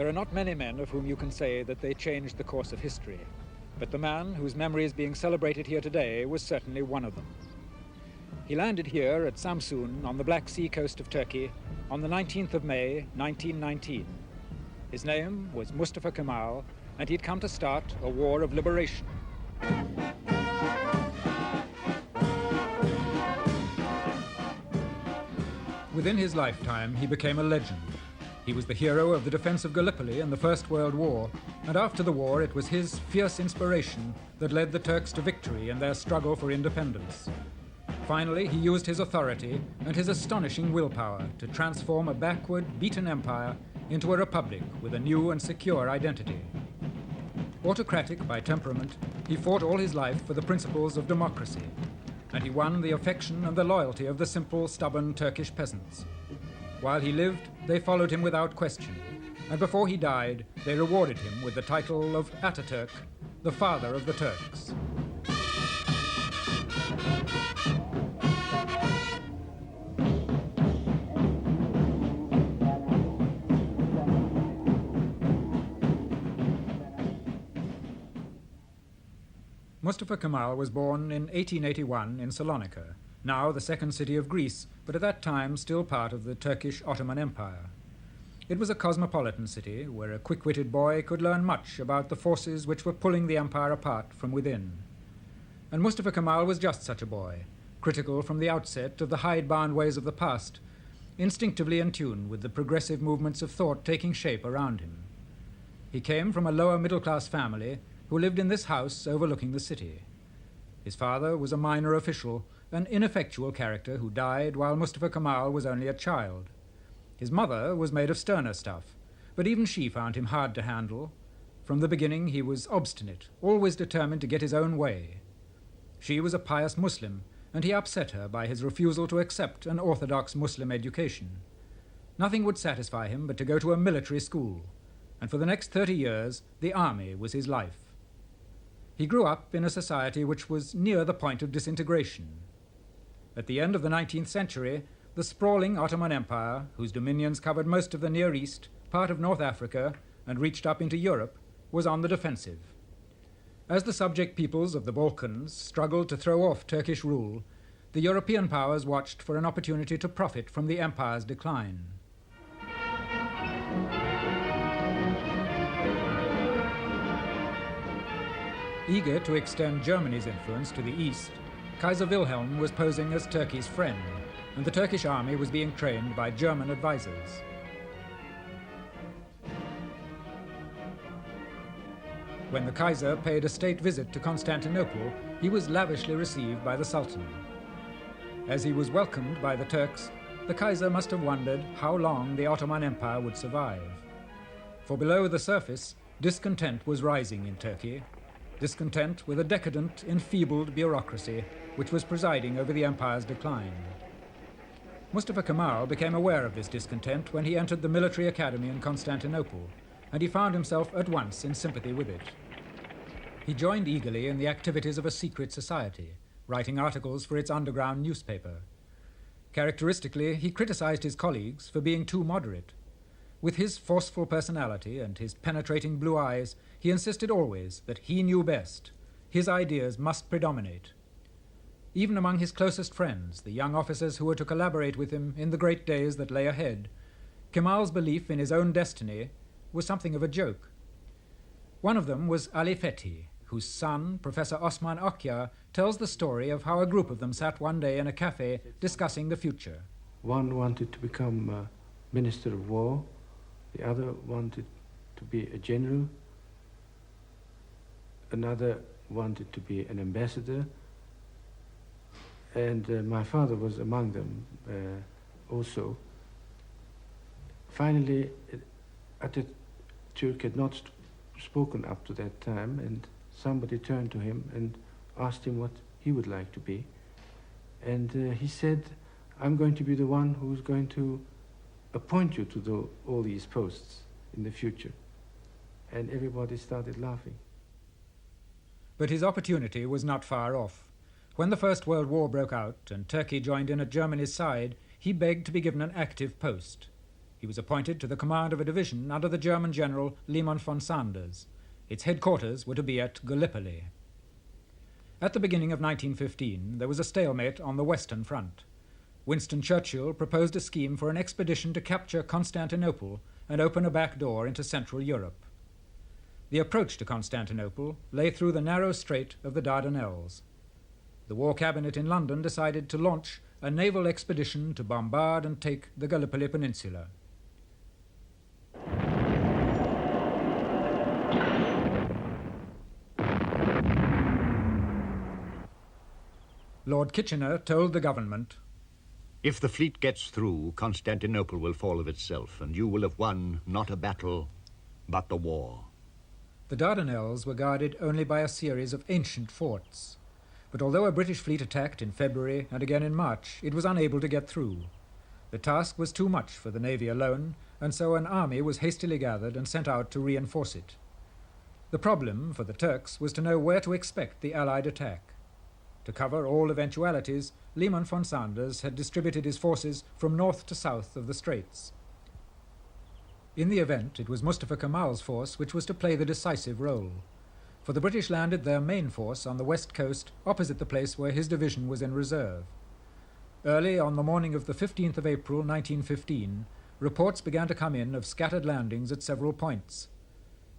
There are not many men of whom you can say that they changed the course of history, but the man whose memory is being celebrated here today was certainly one of them. He landed here at Samsun on the Black Sea coast of Turkey on the 19th of May, 1919. His name was Mustafa Kemal, and he'd come to start a war of liberation. Within his lifetime, he became a legend. He was the hero of the defense of Gallipoli in the First World War, and after the war it was his fierce inspiration that led the Turks to victory in their struggle for independence. Finally, he used his authority and his astonishing willpower to transform a backward, beaten empire into a republic with a new and secure identity. Autocratic by temperament, he fought all his life for the principles of democracy, and he won the affection and the loyalty of the simple, stubborn Turkish peasants. While he lived, they followed him without question, and before he died, they rewarded him with the title of ATATÜRK, the father of the Turks. Mustafa Kemal was born in 1881 in Salonika, now the second city of Greece, but at that time still part of the Turkish Ottoman Empire. It was a cosmopolitan city where a quick-witted boy could learn much about the forces which were pulling the empire apart from within. And Mustafa Kemal was just such a boy, critical from the outset of the hidebound ways of the past, instinctively in tune with the progressive movements of thought taking shape around him. He came from a lower middle-class family who lived in this house overlooking the city. His father was a minor official, an ineffectual character who died while Mustafa Kemal was only a child. His mother was made of sterner stuff, but even she found him hard to handle. From the beginning he was obstinate, always determined to get his own way. She was a pious Muslim, and he upset her by his refusal to accept an orthodox Muslim education. Nothing would satisfy him but to go to a military school, and for the next 30 years the army was his life. He grew up in a society which was near the point of disintegration. At the end of the 19th century, the sprawling Ottoman Empire, whose dominions covered most of the Near East, part of North Africa, and reached up into Europe, was on the defensive. As the subject peoples of the Balkans struggled to throw off Turkish rule, the European powers watched for an opportunity to profit from the empire's decline. Eager to extend Germany's influence to the east, Kaiser Wilhelm was posing as Turkey's friend, and the Turkish army was being trained by German advisors. When the Kaiser paid a state visit to Constantinople, he was lavishly received by the Sultan. As he was welcomed by the Turks, the Kaiser must have wondered how long the Ottoman Empire would survive. For below the surface, discontent was rising in Turkey, discontent with a decadent, enfeebled bureaucracy which was presiding over the empire's decline. Mustafa Kemal became aware of this discontent when he entered the military academy in Constantinople, and he found himself at once in sympathy with it. He joined eagerly in the activities of a secret society, writing articles for its underground newspaper. Characteristically, he criticized his colleagues for being too moderate. With his forceful personality and his penetrating blue eyes, he insisted always that he knew best. His ideas must predominate. Even among his closest friends, the young officers who were to collaborate with him in the great days that lay ahead, Kemal's belief in his own destiny was something of a joke. One of them was Ali Fethi, whose son, Professor Osman Akyar, tells the story of how a group of them sat one day in a cafe discussing the future. One wanted to become Minister of War, the other wanted to be a general, another wanted to be an ambassador, and my father was among them also. Finally, ATATÜRK had not spoken up to that time, and somebody turned to him and asked him what he would like to be. And he said, "I'm going to be the one who's going to appoint you to all these posts in the future." And everybody started laughing. But his opportunity was not far off. When the First World War broke out and Turkey joined in at Germany's side, he begged to be given an active post. He was appointed to the command of a division under the German general Liman von Sanders. Its headquarters were to be at Gallipoli. At the beginning of 1915, there was a stalemate on the Western Front. Winston Churchill proposed a scheme for an expedition to capture Constantinople and open a back door into Central Europe. The approach to Constantinople lay through the narrow strait of the Dardanelles. The War Cabinet in London decided to launch a naval expedition to bombard and take the Gallipoli Peninsula. Lord Kitchener told the government, "If the fleet gets through, Constantinople will fall of itself, and you will have won not a battle, but the war." The Dardanelles were guarded only by a series of ancient forts. But although a British fleet attacked in February and again in March, it was unable to get through. The task was too much for the Navy alone, and so an army was hastily gathered and sent out to reinforce it. The problem for the Turks was to know where to expect the Allied attack. To cover all eventualities, Liman von Sanders had distributed his forces from north to south of the Straits. In the event, it was Mustafa Kemal's force which was to play the decisive role, for the British landed their main force on the west coast opposite the place where his division was in reserve. Early on the morning of the 15th of April 1915, reports began to come in of scattered landings at several points.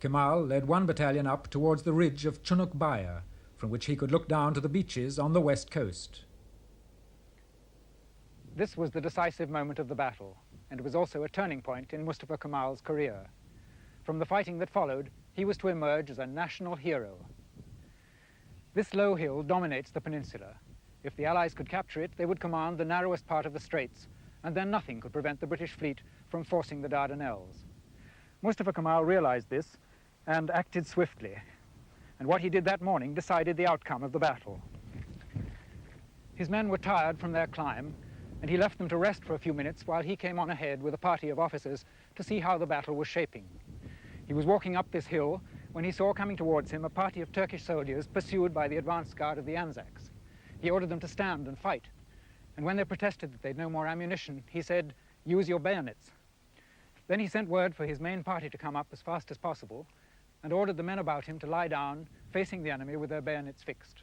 Kemal led one battalion up towards the ridge of Chunuk Bair, from which he could look down to the beaches on the west coast. This was the decisive moment of the battle, and it was also a turning point in Mustafa Kemal's career. From the fighting that followed, he was to emerge as a national hero. This low hill dominates the peninsula. If the Allies could capture it, they would command the narrowest part of the straits, and then nothing could prevent the British fleet from forcing the Dardanelles. Mustafa Kemal realized this and acted swiftly, and what he did that morning decided the outcome of the battle. His men were tired from their climb, and he left them to rest for a few minutes while he came on ahead with a party of officers to see how the battle was shaping. He was walking up this hill when he saw coming towards him a party of Turkish soldiers pursued by the advance guard of the Anzacs. He ordered them to stand and fight, and when they protested that they'd no more ammunition, he said, "Use your bayonets." Then he sent word for his main party to come up as fast as possible and ordered the men about him to lie down, facing the enemy with their bayonets fixed.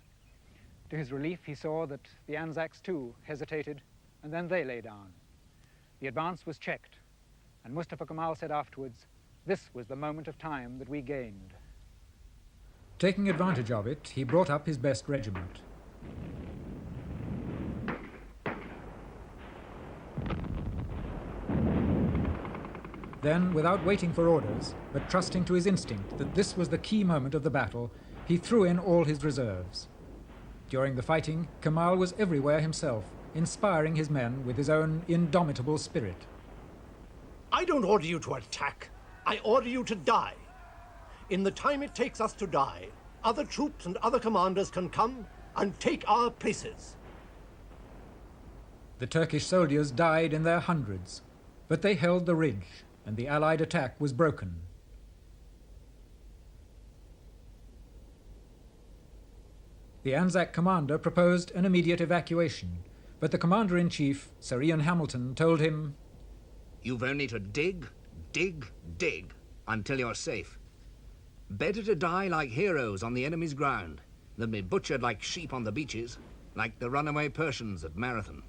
To his relief, he saw that the Anzacs too hesitated, and then they lay down. The advance was checked, and Mustafa Kemal said afterwards, "This was the moment of time that we gained." Taking advantage of it, he brought up his best regiment. Then, without waiting for orders, but trusting to his instinct that this was the key moment of the battle, he threw in all his reserves. During the fighting, Kemal was everywhere himself, inspiring his men with his own indomitable spirit. "I don't order you to attack. I order you to die. In the time it takes us to die, other troops and other commanders can come and take our places." The Turkish soldiers died in their hundreds, but they held the ridge, and the Allied attack was broken. The Anzac commander proposed an immediate evacuation, but the commander-in-chief, Sir Ian Hamilton, told him, "You've only to dig, dig, dig, until you're safe. Better to die like heroes on the enemy's ground than be butchered like sheep on the beaches, like the runaway Persians at Marathon."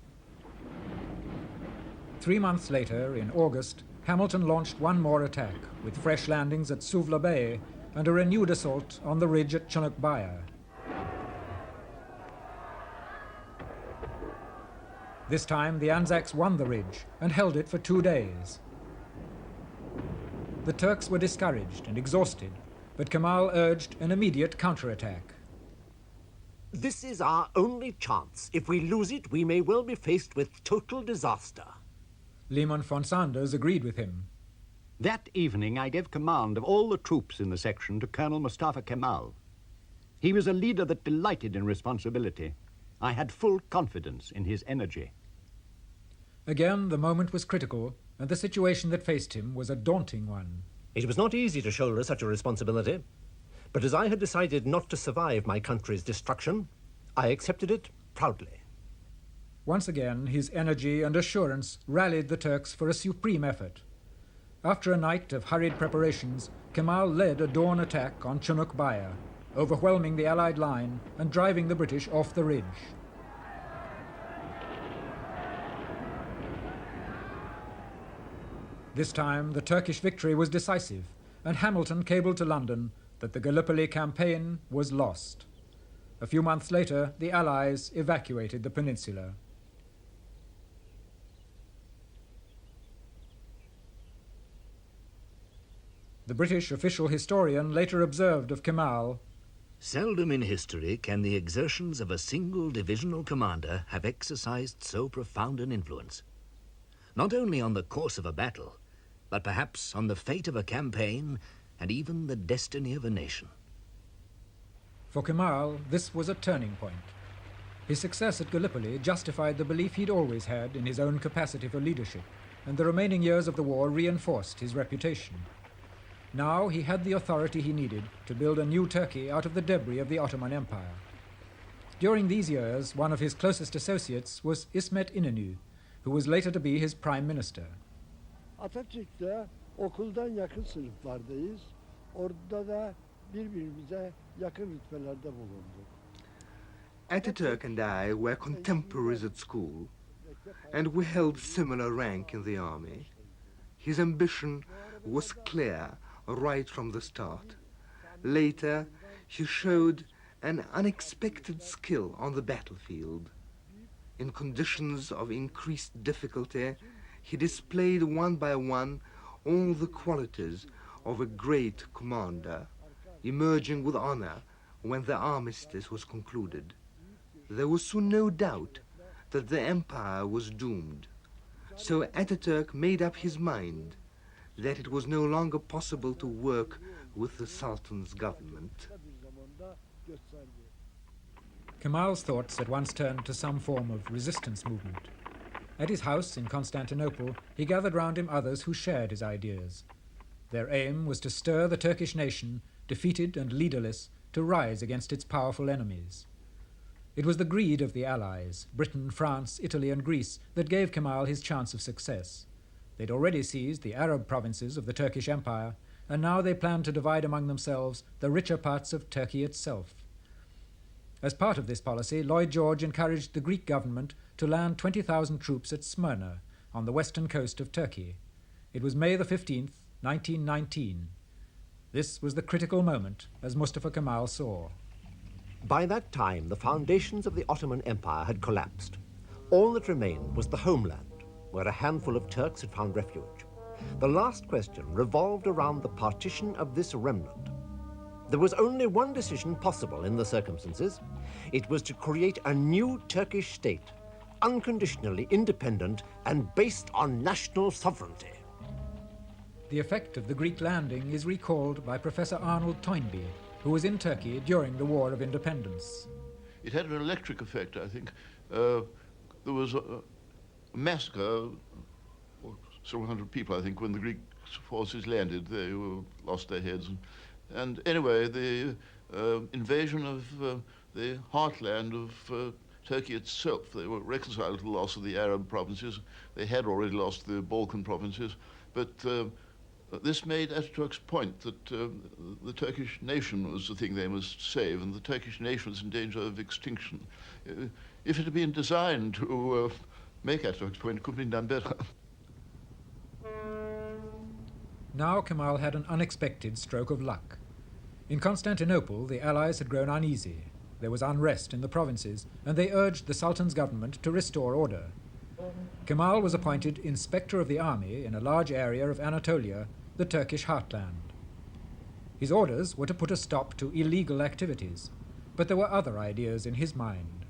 3 months later, in August, Hamilton launched one more attack, with fresh landings at Suvla Bay and a renewed assault on the ridge at Chunuk Bair. This time, the Anzacs won the ridge and held it for 2 days. The Turks were discouraged and exhausted, but Kemal urged an immediate counterattack. "This is our only chance. If we lose it, we may well be faced with total disaster." Liman von Sanders agreed with him. That evening I gave command of all the troops in the section to Colonel Mustafa Kemal. He was a leader that delighted in responsibility. I had full confidence in his energy. Again, the moment was critical, and the situation that faced him was a daunting one. It was not easy to shoulder such a responsibility, but as I had decided not to survive my country's destruction, I accepted it proudly. Once again, his energy and assurance rallied the Turks for a supreme effort, After a night of hurried preparations, Kemal led a dawn attack on Chunuk Bair, overwhelming the Allied line and driving the British off the ridge. This time, the Turkish victory was decisive, and Hamilton cabled to London that the Gallipoli campaign was lost. A few months later, the Allies evacuated the peninsula. The British official historian later observed of Kemal, "Seldom in history can the exertions of a single divisional commander have exercised so profound an influence, not only on the course of a battle, but perhaps on the fate of a campaign and even the destiny of a nation." For Kemal, this was a turning point. His success at Gallipoli justified the belief he'd always had in his own capacity for leadership, and the remaining years of the war reinforced his reputation. Now he had the authority he needed to build a new Turkey out of the debris of the Ottoman Empire. During these years, one of his closest associates was İsmet İnönü, who was later to be his prime minister. Atatürk'te okuldan yakın sınıflardayız. Orada da birbirimize yakın rütbelerde bulunduk. Ataturk and I were contemporaries at school, and we held similar rank in the army. His ambition was clear right from the start. Later, he showed an unexpected skill on the battlefield. In conditions of increased difficulty, he displayed one by one all the qualities of a great commander, emerging with honor when the armistice was concluded. There was soon no doubt that the empire was doomed. So Ataturk made up his mind that it was no longer possible to work with the Sultan's government. Kemal's thoughts at once turned to some form of resistance movement. At his house in Constantinople, he gathered round him others who shared his ideas. Their aim was to stir the Turkish nation, defeated and leaderless, to rise against its powerful enemies. It was the greed of the Allies, Britain, France, Italy and Greece, that gave Kemal his chance of success. They'd already seized the Arab provinces of the Turkish Empire, and now they planned to divide among themselves the richer parts of Turkey itself. As part of this policy, Lloyd George encouraged the Greek government to land 20,000 troops at Smyrna, on the western coast of Turkey. It was May the 15th, 1919. This was the critical moment, as Mustafa Kemal saw. By that time, the foundations of the Ottoman Empire had collapsed. All that remained was the homeland, where a handful of Turks had found refuge. The last question revolved around the partition of this remnant. There was only one decision possible in the circumstances. It was to create a new Turkish state, unconditionally independent and based on national sovereignty. The effect of the Greek landing is recalled by Professor Arnold Toynbee, who was in Turkey during the War of Independence. It had an electric effect, I think. There was a massacre, several hundred people, I think, when the Greek forces landed. They lost their heads. And anyway, the invasion of the heartland of Turkey itself, they were reconciled to the loss of the Arab provinces. They had already lost the Balkan provinces, but this made Ataturk's point that the Turkish nation was the thing they must save, and the Turkish nation was in danger of extinction. If it had been designed to make Ataturk's point, it could have been done better. Now Kemal had an unexpected stroke of luck. In Constantinople, the Allies had grown uneasy. There was unrest in the provinces, and they urged the Sultan's government to restore order. Kemal was appointed inspector of the army in a large area of Anatolia, the Turkish heartland. His orders were to put a stop to illegal activities, but there were other ideas in his mind.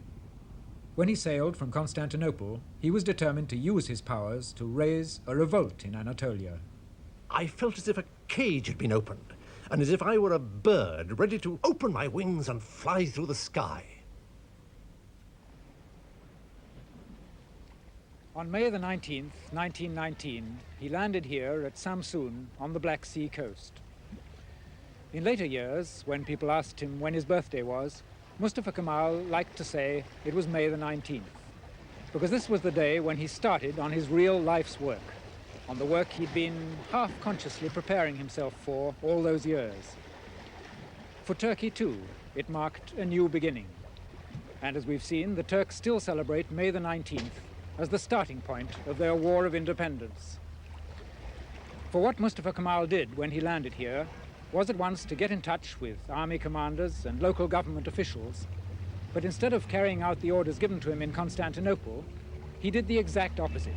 When he sailed from Constantinople, he was determined to use his powers to raise a revolt in Anatolia. I felt as if a cage had been opened, and as if I were a bird ready to open my wings and fly through the sky. On May the 19th, 1919, he landed here at Samsun on the Black Sea coast. In later years, when people asked him when his birthday was, Mustafa Kemal liked to say it was May the 19th, because this was the day when he started on his real life's work. on the work he'd been half-consciously preparing himself for all those years. For Turkey, too, it marked a new beginning. And as we've seen, the Turks still celebrate May the 19th as the starting point of their war of independence. For what Mustafa Kemal did when he landed here was at once to get in touch with army commanders and local government officials, but instead of carrying out the orders given to him in Constantinople, he did the exact opposite.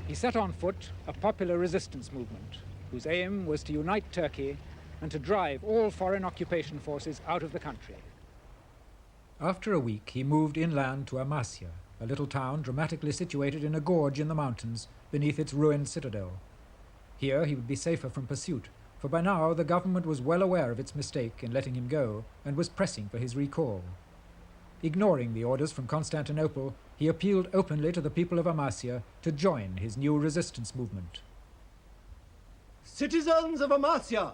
He set on foot a popular resistance movement whose aim was to unite Turkey and to drive all foreign occupation forces out of the country. After a week, he moved inland to Amasya, a little town dramatically situated in a gorge in the mountains beneath its ruined citadel. Here he would be safer from pursuit, for by now the government was well aware of its mistake in letting him go and was pressing for his recall. Ignoring the orders from Constantinople, he appealed openly to the people of Amasya to join his new resistance movement. Citizens of Amasya,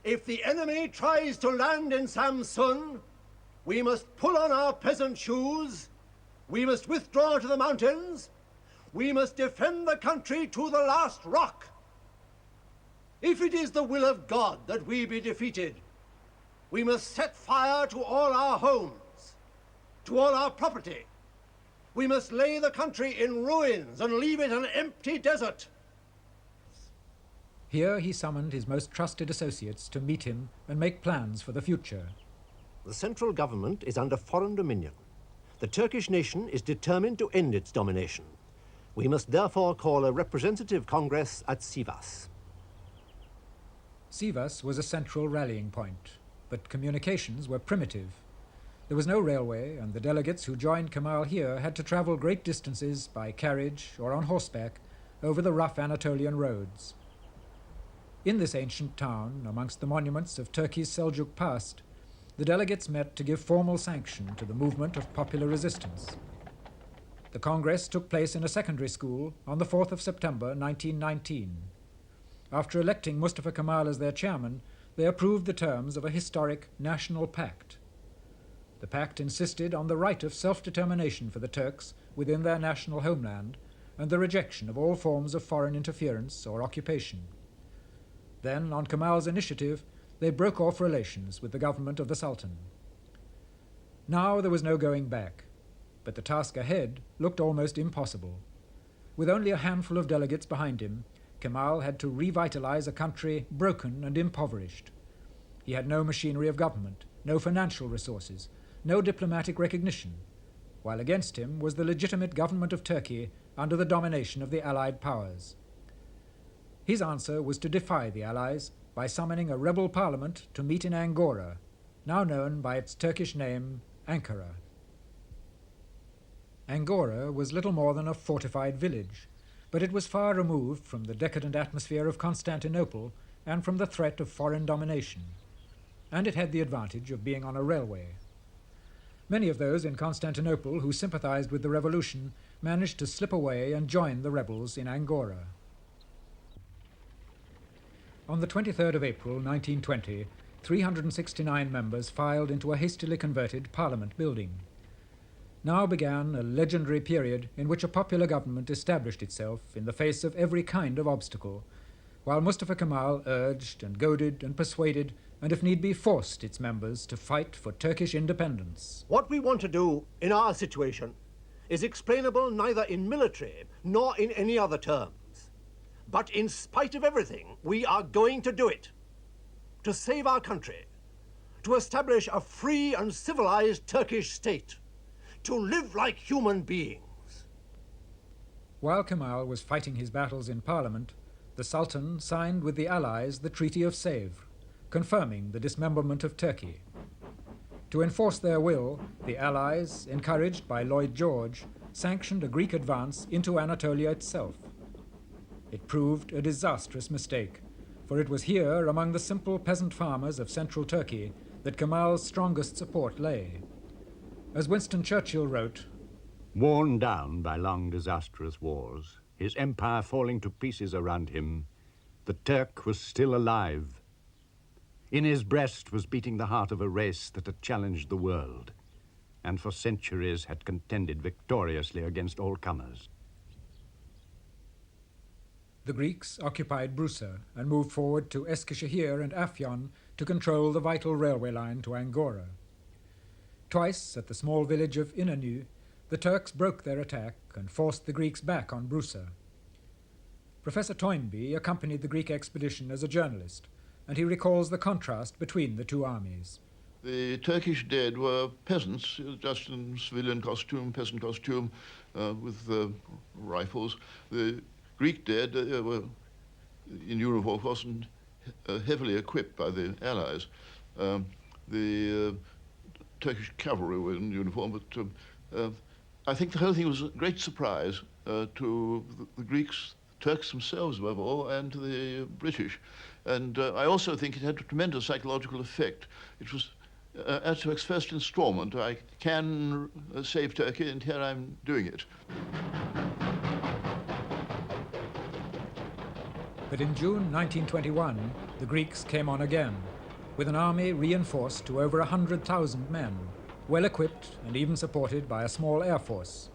if the enemy tries to land in Samsun, we must pull on our peasant shoes, we must withdraw to the mountains, we must defend the country to the last rock. If it is the will of God that we be defeated, we must set fire to all our homes, to all our property. We must lay the country in ruins and leave it an empty desert. Here he summoned his most trusted associates to meet him and make plans for the future. The central government is under foreign dominion. The Turkish nation is determined to end its domination. We must therefore call a representative congress at Sivas. Sivas was a central rallying point, but communications were primitive. There was no railway, and the delegates who joined Kemal here had to travel great distances by carriage or on horseback over the rough Anatolian roads. In this ancient town, amongst the monuments of Turkey's Seljuk past, the delegates met to give formal sanction to the movement of popular resistance. The Congress took place in a secondary school on the 4th of September 1919. After electing Mustafa Kemal as their chairman, they approved the terms of a historic national pact. The pact insisted on the right of self-determination for the Turks within their national homeland and the rejection of all forms of foreign interference or occupation. Then, on Kemal's initiative, they broke off relations with the government of the Sultan. Now there was no going back, but the task ahead looked almost impossible. With only a handful of delegates behind him, Kemal had to revitalize a country broken and impoverished. He had no machinery of government, no financial resources, no diplomatic recognition, while against him was the legitimate government of Turkey under the domination of the Allied powers. His answer was to defy the Allies by summoning a rebel parliament to meet in Angora, now known by its Turkish name, Ankara. Angora was little more than a fortified village, but it was far removed from the decadent atmosphere of Constantinople and from the threat of foreign domination, and it had the advantage of being on a railway. Many of those in Constantinople who sympathized with the revolution managed to slip away and join the rebels in Angora. On the 23rd of April 1920, 369 members filed into a hastily converted parliament building. Now began a legendary period in which a popular government established itself in the face of every kind of obstacle, while Mustafa Kemal urged and goaded and persuaded and if need be forced its members to fight for Turkish independence. What we want to do in our situation is explainable neither in military nor in any other terms. But in spite of everything, we are going to do it. To save our country, to establish a free and civilized Turkish state, to live like human beings. While Kemal was fighting his battles in Parliament, the Sultan signed with the Allies the Treaty of Sèvres, confirming the dismemberment of Turkey. To enforce their will, the Allies, encouraged by Lloyd George, sanctioned a Greek advance into Anatolia itself. It proved a disastrous mistake, for it was here, among the simple peasant farmers of central Turkey, that Kemal's strongest support lay. As Winston Churchill wrote, "Worn down by long disastrous wars, his empire falling to pieces around him, the Turk was still alive. In his breast was beating the heart of a race that had challenged the world, and for centuries had contended victoriously against all comers." The Greeks occupied Brusa and moved forward to Eskişehir and Afyon to control the vital railway line to Angora. Twice, at the small village of İnönü, the Turks broke their attack and forced the Greeks back on Brusa. Professor Toynbee accompanied the Greek expedition as a journalist, and he recalls the contrast between the two armies. The Turkish dead were peasants, just in civilian costume, peasant costume, with rifles. The Greek dead were in uniform, of course, and heavily equipped by the Allies. The Turkish cavalry were in uniform, but I think the whole thing was a great surprise to the Greeks, Turks themselves above all, and to the British. And I also think it had a tremendous psychological effect. It was ATATÜRK's first installment. I can save Turkey, and here I'm doing it. But in June 1921, the Greeks came on again, with an army reinforced to over 100,000 men, well equipped and even supported by a small air force.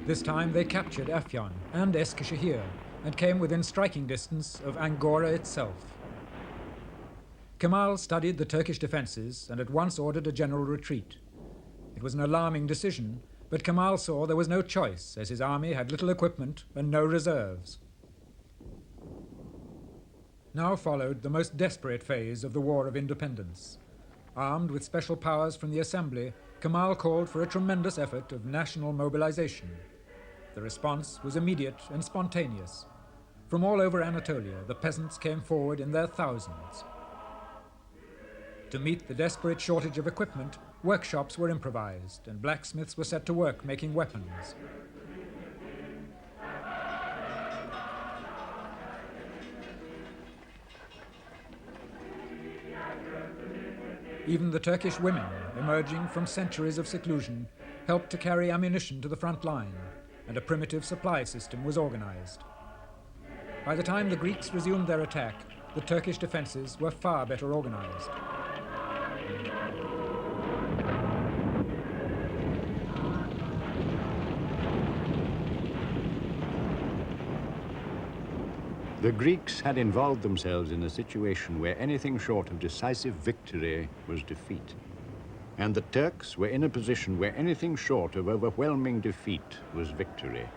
This time they captured Afyon and Eskişehir and came within striking distance of Angora itself. Kemal studied the Turkish defenses and at once ordered a general retreat. It was an alarming decision, but Kemal saw there was no choice, as his army had little equipment and no reserves. Now followed the most desperate phase of the War of Independence. Armed with special powers from the Assembly, Kemal called for a tremendous effort of national mobilization. The response was immediate and spontaneous. From all over Anatolia, the peasants came forward in their thousands. To meet the desperate shortage of equipment, workshops were improvised and blacksmiths were set to work making weapons. Even the Turkish women, emerging from centuries of seclusion, helped to carry ammunition to the front line, and a primitive supply system was organized. By the time the Greeks resumed their attack, the Turkish defenses were far better organized. The Greeks had involved themselves in a situation where anything short of decisive victory was defeat. And the Turks were in a position where anything short of overwhelming defeat was victory.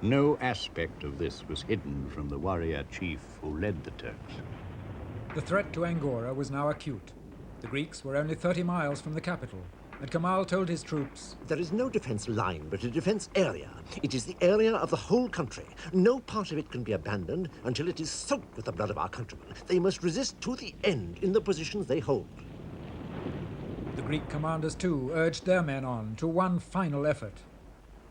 No aspect of this was hidden from the warrior chief who led the Turks. The threat to Angora was now acute. The Greeks were only 30 miles from the capital, and Kemal told his troops, "There is no defense line, but a defense area. It is the area of the whole country. No part of it can be abandoned until it is soaked with the blood of our countrymen. They must resist to the end in the positions they hold." The Greek commanders, too, urged their men on to one final effort.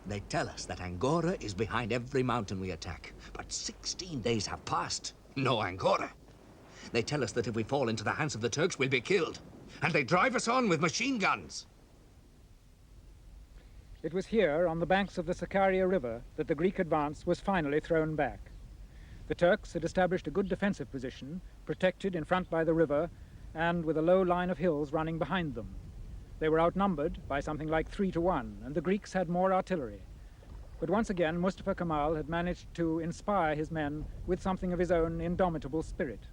They tell us that Angora is behind every mountain we attack. But 16 days have passed. No Angora. They tell us that if we fall into the hands of the Turks, we'll be killed. And they drive us on with machine guns. It was here, on the banks of the Sakarya River, that the Greek advance was finally thrown back. The Turks had established a good defensive position, protected in front by the river, and with a low line of hills running behind them. They were outnumbered by something like 3 to 1, and the Greeks had more artillery. But once again, Mustafa Kemal had managed to inspire his men with something of his own indomitable spirit.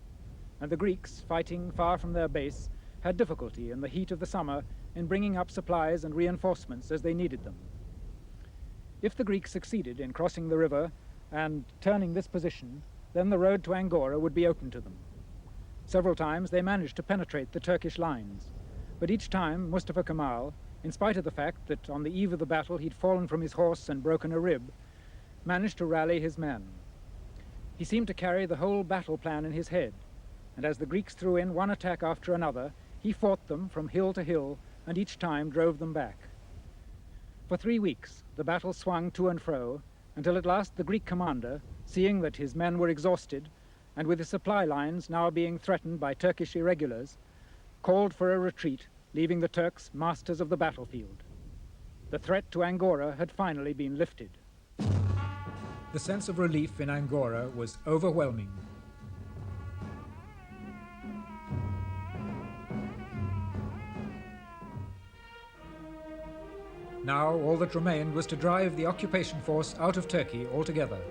And the Greeks, fighting far from their base, had difficulty in the heat of the summer in bringing up supplies and reinforcements as they needed them. If the Greeks succeeded in crossing the river and turning this position, then the road to Angora would be open to them. Several times they managed to penetrate the Turkish lines, but each time Mustafa Kemal, in spite of the fact that on the eve of the battle he'd fallen from his horse and broken a rib, managed to rally his men. He seemed to carry the whole battle plan in his head, and as the Greeks threw in one attack after another, he fought them from hill to hill and each time drove them back. For 3 weeks the battle swung to and fro, until at last the Greek commander, seeing that his men were exhausted, and with the supply lines now being threatened by Turkish irregulars, called for a retreat, leaving the Turks masters of the battlefield. The threat to Angora had finally been lifted. The sense of relief in Angora was overwhelming. Now all that remained was to drive the occupation force out of Turkey altogether.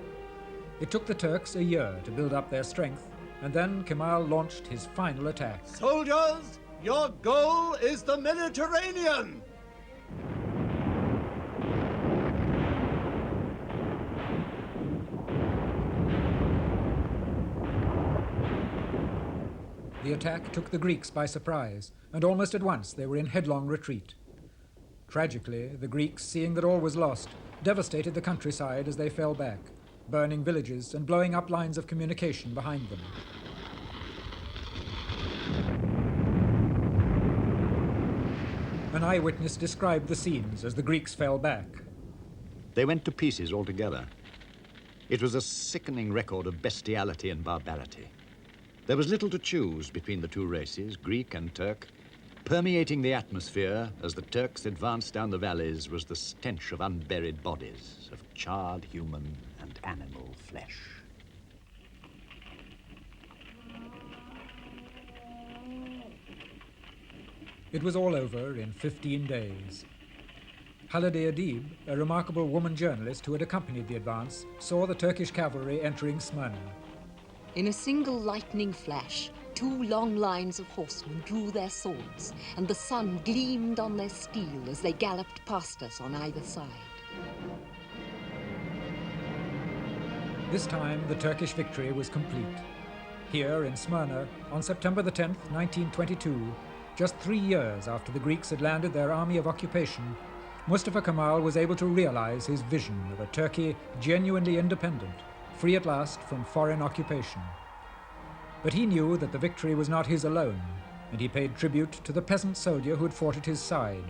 It took the Turks a year to build up their strength, and then Kemal launched his final attack. Soldiers, your goal is the Mediterranean! The attack took the Greeks by surprise, and almost at once they were in headlong retreat. Tragically, the Greeks, seeing that all was lost, devastated the countryside as they fell back, burning villages and blowing up lines of communication behind them. An eyewitness described the scenes as the Greeks fell back. They went to pieces altogether. It was a sickening record of bestiality and barbarity. There was little to choose between the two races, Greek and Turk. Permeating the atmosphere as the Turks advanced down the valleys was the stench of unburied bodies, of charred human and animal flesh. It was all over in 15 days. Halide Edip, a remarkable woman journalist who had accompanied the advance, saw the Turkish cavalry entering Smyrna. In a single lightning flash, 2 long lines of horsemen drew their swords, and the sun gleamed on their steel as they galloped past us on either side. This time, the Turkish victory was complete. Here in Smyrna, on September the 10th, 1922, just 3 years after the Greeks had landed their army of occupation, Mustafa Kemal was able to realize his vision of a Turkey genuinely independent, free at last from foreign occupation. But he knew that the victory was not his alone, and he paid tribute to the peasant soldier who had fought at his side,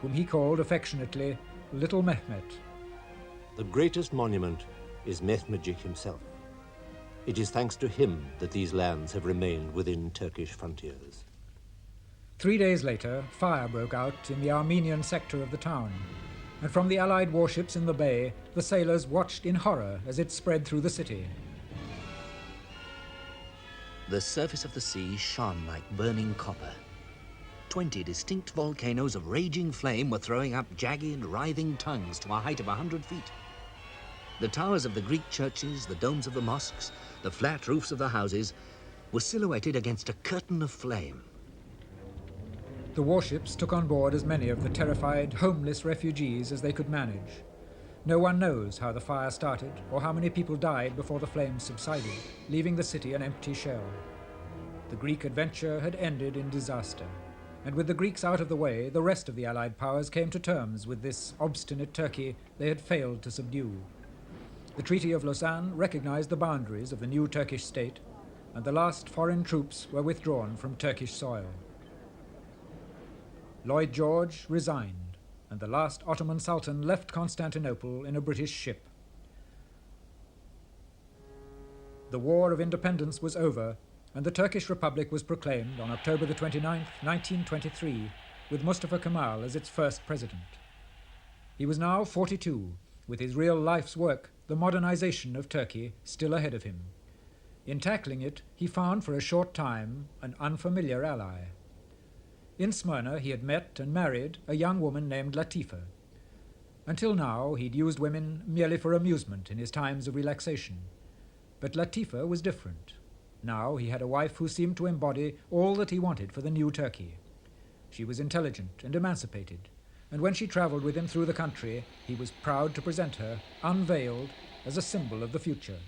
whom he called affectionately Little Mehmet. The greatest monument is Mehmetçik himself. It is thanks to him that these lands have remained within Turkish frontiers. 3 days later, fire broke out in the Armenian sector of the town, and from the Allied warships in the bay, the sailors watched in horror as it spread through the city. The surface of the sea shone like burning copper. 20 distinct volcanoes of raging flame were throwing up jagged, writhing tongues to a height of 100 feet. The towers of the Greek churches, the domes of the mosques, the flat roofs of the houses were silhouetted against a curtain of flame. The warships took on board as many of the terrified, homeless refugees as they could manage. No one knows how the fire started or how many people died before the flames subsided, leaving the city an empty shell. The Greek adventure had ended in disaster, and with the Greeks out of the way, the rest of the Allied powers came to terms with this obstinate Turkey they had failed to subdue. The Treaty of Lausanne recognized the boundaries of the new Turkish state, and the last foreign troops were withdrawn from Turkish soil. Lloyd George resigned, and the last Ottoman Sultan left Constantinople in a British ship. The War of Independence was over, and the Turkish Republic was proclaimed on October the 29th, 1923, with Mustafa Kemal as its first president. He was now 42, with his real life's work, the modernization of Turkey, still ahead of him. In tackling it, he found for a short time an unfamiliar ally. In Smyrna, he had met and married a young woman named Latifa. Until now, he'd used women merely for amusement in his times of relaxation. But Latifa was different. Now he had a wife who seemed to embody all that he wanted for the new Turkey. She was intelligent and emancipated, and when she traveled with him through the country, he was proud to present her, unveiled, as a symbol of the future.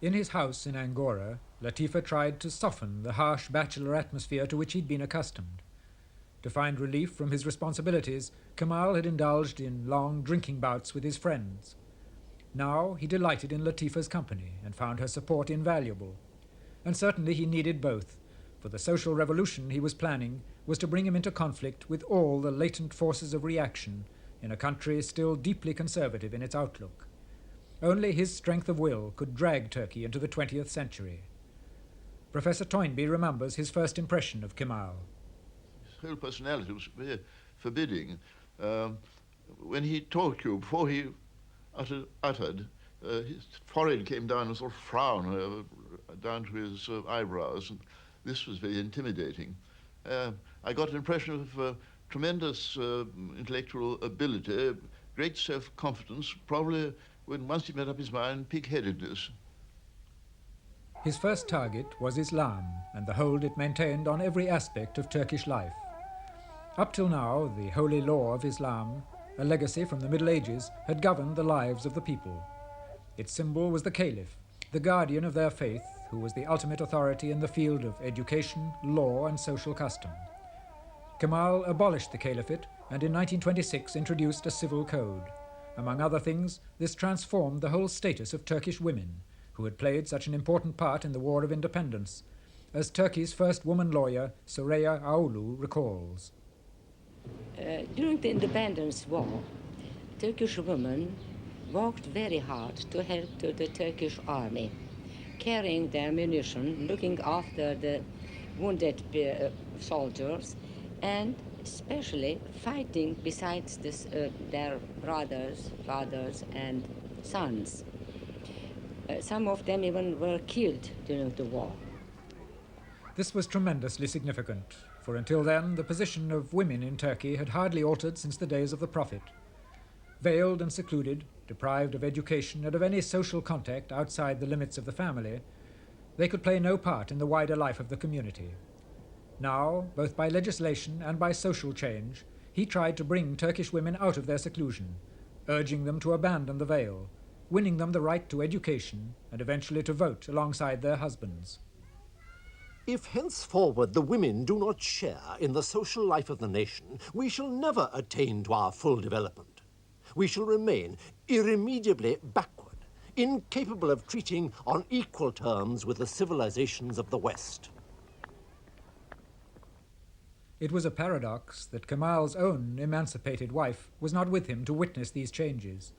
In his house in Angora, Latifa tried to soften the harsh bachelor atmosphere to which he'd been accustomed. To find relief from his responsibilities, Kemal had indulged in long drinking bouts with his friends. Now he delighted in Latifa's company and found her support invaluable. And certainly he needed both, for the social revolution he was planning was to bring him into conflict with all the latent forces of reaction in a country still deeply conservative in its outlook. Only his strength of will could drag Turkey into the 20th century. Professor Toynbee remembers his first impression of Kemal. His whole personality was very forbidding. When he talked to you, before he uttered, his forehead came down a sort of frown down to his eyebrows, and this was very intimidating. I got an impression of tremendous intellectual ability, great self-confidence, probably when once he made up his mind, pig-headedness. His first target was Islam and the hold it maintained on every aspect of Turkish life. Up till now, the holy law of Islam, a legacy from the Middle Ages, had governed the lives of the people. Its symbol was the caliph, the guardian of their faith, who was the ultimate authority in the field of education, law, and social custom. Kemal abolished the caliphate and in 1926 introduced a civil code. Among other things, this transformed the whole status of Turkish women, who had played such an important part in the War of Independence, as Turkey's first woman lawyer, Süreyya Ağulu, recalls. During the Independence War, Turkish women worked very hard to help to the Turkish army, carrying their ammunition, looking after the wounded soldiers, and especially fighting besides this, their brothers, fathers, and sons. Some of them even were killed during the war. This was tremendously significant, for until then the position of women in Turkey had hardly altered since the days of the Prophet. Veiled and secluded, deprived of education and of any social contact outside the limits of the family, they could play no part in the wider life of the community. Now, both by legislation and by social change, he tried to bring Turkish women out of their seclusion, urging them to abandon the veil, winning them the right to education and eventually to vote alongside their husbands. If henceforward the women do not share in the social life of the nation, we shall never attain to our full development. We shall remain irremediably backward, incapable of treating on equal terms with the civilizations of the West. It was a paradox that Kemal's own emancipated wife was not with him to witness these changes.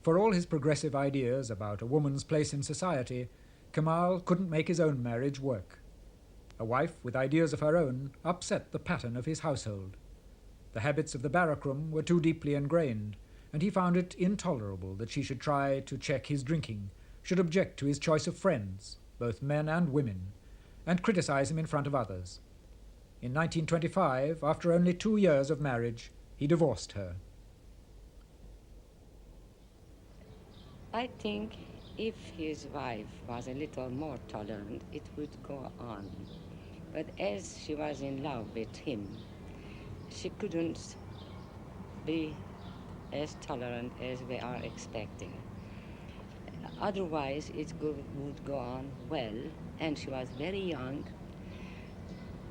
For all his progressive ideas about a woman's place in society, Kemal couldn't make his own marriage work. A wife with ideas of her own upset the pattern of his household. The habits of the barrack room were too deeply ingrained, and he found it intolerable that she should try to check his drinking, should object to his choice of friends, both men and women, and criticize him in front of others. In 1925, after only 2 years of marriage, he divorced her. I think if his wife was a little more tolerant, it would go on. But as she was in love with him, she couldn't be as tolerant as we are expecting. Otherwise, it would go on well, and she was very young.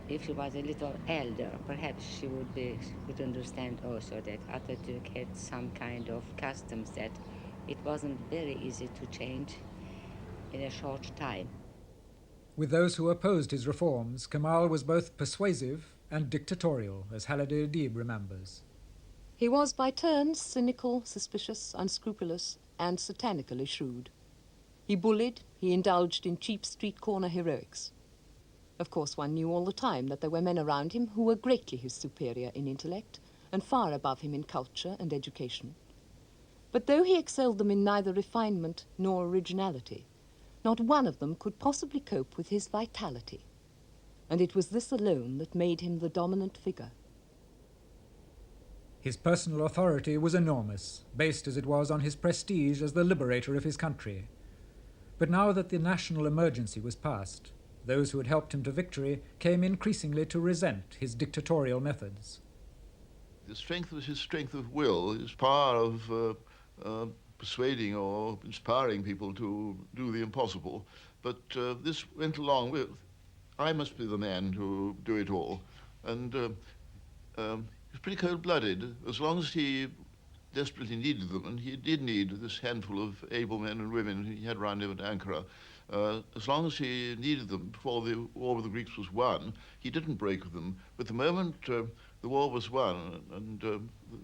If she was a little elder, perhaps she would understand also that Atatürk had some kind of customs that it wasn't very easy to change in a short time. With those who opposed his reforms, Kemal was both persuasive and dictatorial, as Halide Edip remembers. He was by turns cynical, suspicious, unscrupulous, and satanically shrewd. He bullied, he indulged in cheap street corner heroics. Of course, one knew all the time that there were men around him who were greatly his superior in intellect and far above him in culture and education. But though he excelled them in neither refinement nor originality, not one of them could possibly cope with his vitality. And it was this alone that made him the dominant figure. His personal authority was enormous, based as it was on his prestige as the liberator of his country. But now that the national emergency was past, those who had helped him to victory came increasingly to resent his dictatorial methods. The strength was his strength of will, his power of persuading or inspiring people to do the impossible. But this went along with, I must be the man to do it all. And he was pretty cold-blooded. As long as he desperately needed them, and he did need this handful of able men and women he had around him at Ankara, as long as he needed them before the war with the Greeks was won, he didn't break with them. But the moment the war was won and the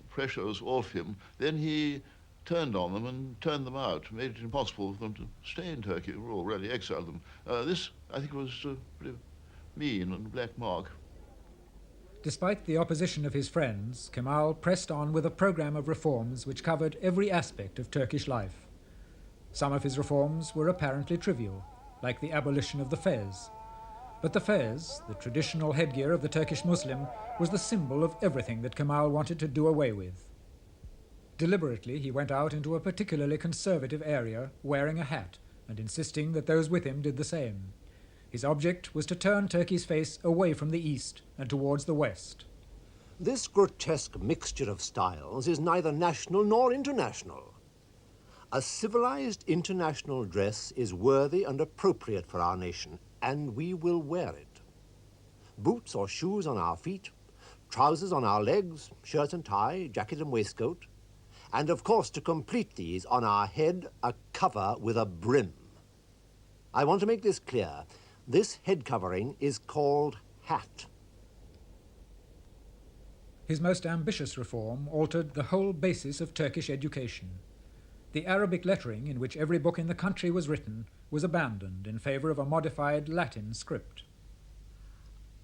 pressure was off him, then he turned on them and turned them out, made it impossible for them to stay in Turkey, or really exiled them. This, I think, was pretty mean and a black mark. Despite the opposition of his friends, Kemal pressed on with a program of reforms which covered every aspect of Turkish life. Some of his reforms were apparently trivial, like the abolition of the fez. But the fez, the traditional headgear of the Turkish Muslim, was the symbol of everything that Kemal wanted to do away with. Deliberately, he went out into a particularly conservative area wearing a hat and insisting that those with him did the same. His object was to turn Turkey's face away from the east and towards the west. This grotesque mixture of styles is neither national nor international. A civilized international dress is worthy and appropriate for our nation, and we will wear it. Boots or shoes on our feet, trousers on our legs, shirt and tie, jacket and waistcoat, and of course, to complete these, on our head, a cover with a brim. I want to make this clear. This head covering is called hat. His most ambitious reform altered the whole basis of Turkish education. The Arabic lettering in which every book in the country was written was abandoned in favor of a modified Latin script.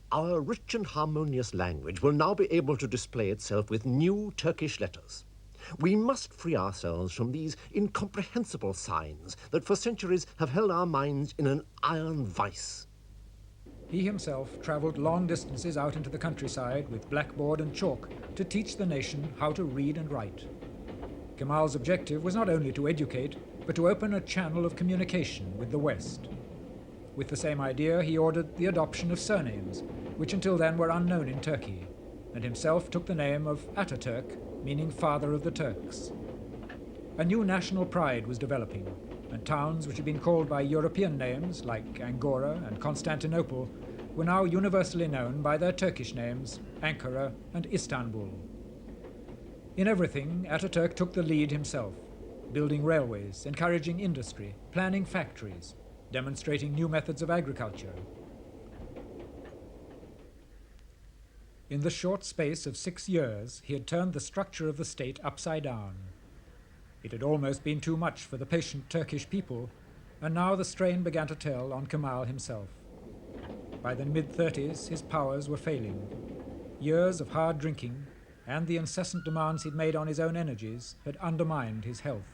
Our rich and harmonious language will now be able to display itself with new Turkish letters. We must free ourselves from these incomprehensible signs that for centuries have held our minds in an iron vice. He himself travelled long distances out into the countryside with blackboard and chalk to teach the nation how to read and write. Kemal's objective was not only to educate, but to open a channel of communication with the West. With the same idea, he ordered the adoption of surnames, which until then were unknown in Turkey, and himself took the name of ATATÜRK, meaning Father of the Turks. A new national pride was developing, and towns which had been called by European names, like Angora and Constantinople, were now universally known by their Turkish names, Ankara and Istanbul. In everything, Ataturk took the lead himself, building railways, encouraging industry, planning factories, demonstrating new methods of agriculture. In the short space of 6 years, he had turned the structure of the state upside down. It had almost been too much for the patient Turkish people, and now the strain began to tell on Kemal himself. By the mid-30s, his powers were failing. Years of hard drinking and the incessant demands he'd made on his own energies had undermined his health.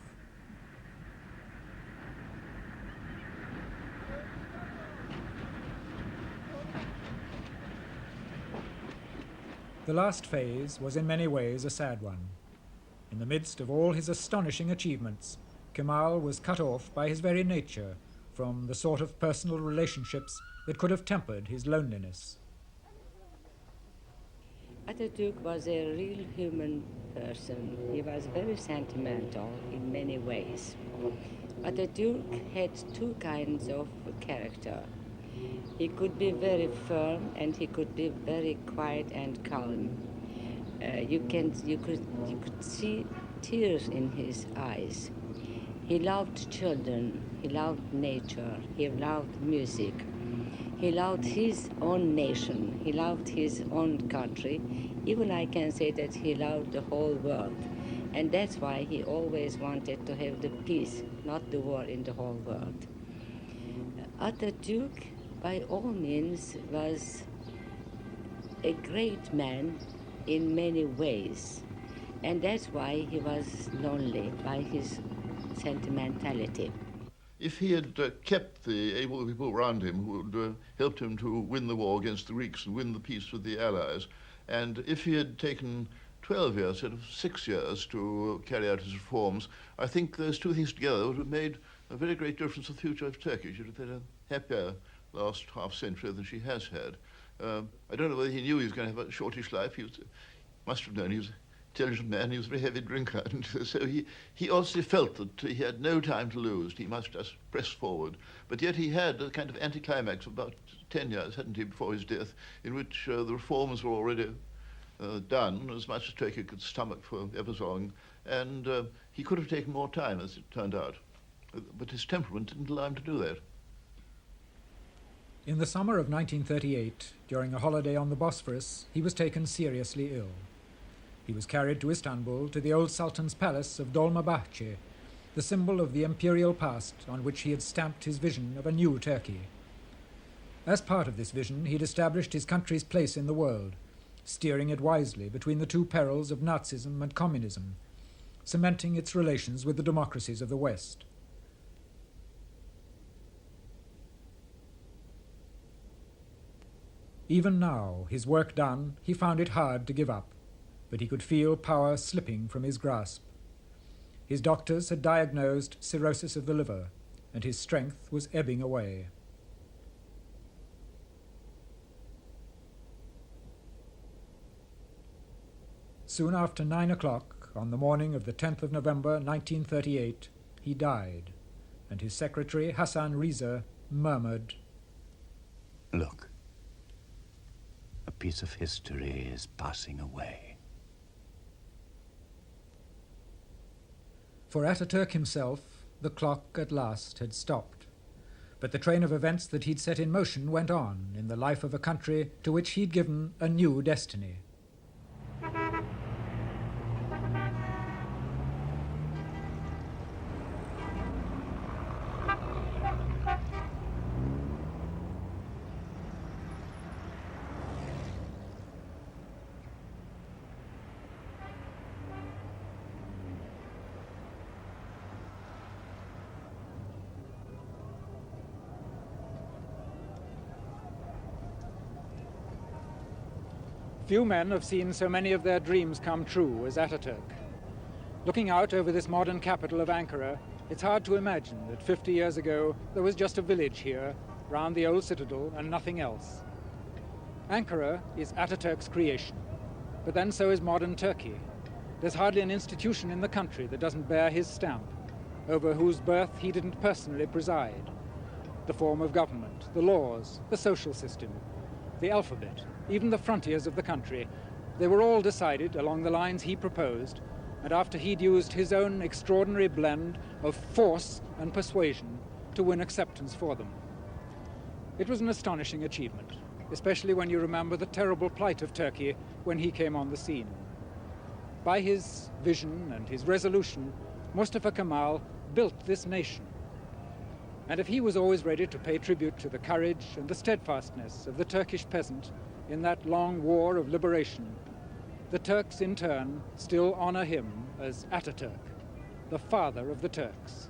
The last phase was in many ways a sad one. In the midst of all his astonishing achievements, Kemal was cut off by his very nature from the sort of personal relationships that could have tempered his loneliness. Atatürk was a real human person. He was very sentimental in many ways. Atatürk had two kinds of character. He could be very firm and he could be very quiet and calm. You could see tears in his eyes. He loved children, he loved nature, he loved music. He loved his own nation, he loved his own country. Even I can say that he loved the whole world. And that's why he always wanted to have the peace, not the war in the whole world. Atatürk, by all means, was a great man in many ways. And that's why he was lonely, by his sentimentality. If he had kept the able people around him who had helped him to win the war against the Greeks and win the peace with the Allies, and if he had taken 12 years instead of 6 years to carry out his reforms, I think those two things together would have made a very great difference to the future of Turkey. She would have had a happier last half century than she has had. I don't know whether he knew he was going to have a shortish life. He must have known he was an intelligent man. He was a very heavy drinker. And so he also felt that he had no time to lose. He must just press forward. But yet he had a kind of anticlimax of about 10 years, hadn't he, before his death, in which the reforms were already done, as much as Turkey could stomach for ever so long. And he could have taken more time, as it turned out. But his temperament didn't allow him to do that. In the summer of 1938, during a holiday on the Bosphorus, he was taken seriously ill. He was carried to Istanbul, to the old Sultan's palace of Dolmabahce, the symbol of the imperial past on which he had stamped his vision of a new Turkey. As part of this vision, he had established his country's place in the world, steering it wisely between the two perils of Nazism and communism, cementing its relations with the democracies of the West. Even now, his work done, he found it hard to give up, but he could feel power slipping from his grasp. His doctors had diagnosed cirrhosis of the liver, and his strength was ebbing away. Soon after 9 o'clock, on the morning of the 10th of November 1938, he died, and his secretary, Hassan Riza, murmured, Look, a piece of history is passing away. For Ataturk himself, the clock at last had stopped. But the train of events that he'd set in motion went on in the life of a country to which he'd given a new destiny. Few men have seen so many of their dreams come true as Ataturk. Looking out over this modern capital of Ankara, it's hard to imagine that 50 years ago there was just a village here, round the old citadel, and nothing else. Ankara is Ataturk's creation, but then so is modern Turkey. There's hardly an institution in the country that doesn't bear his stamp, over whose birth he didn't personally preside. The form of government, the laws, the social system, the alphabet, even the frontiers of the country, they were all decided along the lines he proposed, and after he'd used his own extraordinary blend of force and persuasion to win acceptance for them. It was an astonishing achievement, especially when you remember the terrible plight of Turkey when he came on the scene. By his vision and his resolution, Mustafa Kemal built this nation. And if he was always ready to pay tribute to the courage and the steadfastness of the Turkish peasant in that long war of liberation, the Turks in turn still honor him as Ataturk, the father of the Turks.